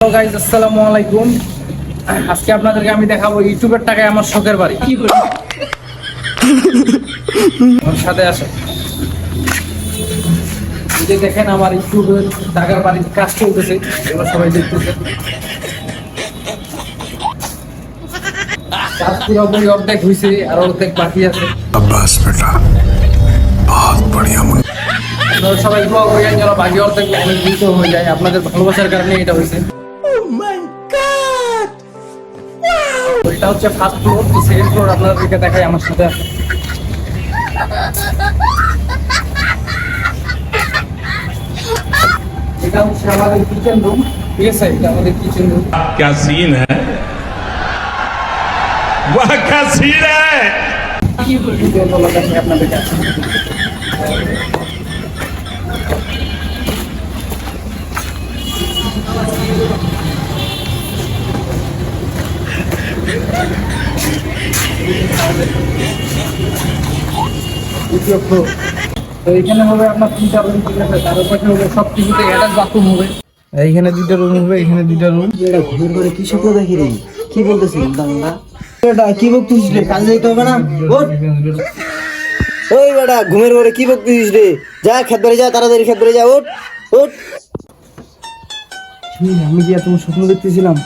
Hello guys, আসসালামু আলাইকুম। আজকে আপনাদেরকে আমি দেখাবো ইউটিউবের টাকায় আমার শখের বাড়ি। আমার সাথে আসে এই যে দেখেন আমার ইউটিউবের টাকার বাড়ির কাজ চলতেছে, এগুলো সবাই দেখতেছে। কাজ পুরোপুরি অর্ধেক হয়েছে আর অর্ধেক বাকি আছে। बस बेटा बहुत बढ़िया मुन्ना। আপনারা সবাই দোয়া করেন যেন বাকি অর্ধেক অনেক দ্রুত হয়ে যায়। আপনাদের ভালোবাসার কারণে এটা হয়েছে। এটা হচ্ছে ফার্স্ট ফ্লোর, সেকেন্ড ফ্লোর আপনাদেরকে দেখাই, আমার সাথে আছে। এটা হচ্ছে আমাদের কিচেন রুম, ঠিক আছে? এটা আমাদের কিচেন রুম। क्या सीन है वाह क्या सीन है দেখাই আপনাদেরকে। দ্বিতীয় ফ্লোর, তো এখানে হবে আপনার তিনটা রুম, ঠিক আছে? তার পাশে হবে সব কিছুতে অ্যাটাচ বাথরুম হবে। এইখানে দুইটা রুম হবে, এখানে দুইটা রুম। এটা ঘুমের ঘরে কি স্বপ্ন দেখি রে? কি বলতেছিস দাদা? এটা কি বকতেছিস রে? কাজে যাইতে হবে না? ওঠ। ওই বেটা ঘুমের ঘরে কি বকতেছিস রে? যা খেত বাড়ি যা, তাড়াতাড়ি খেত বাড়ি যা, ওঠ ওঠ। আমি কি তোমার স্বপ্ন দেখতেছিলাম?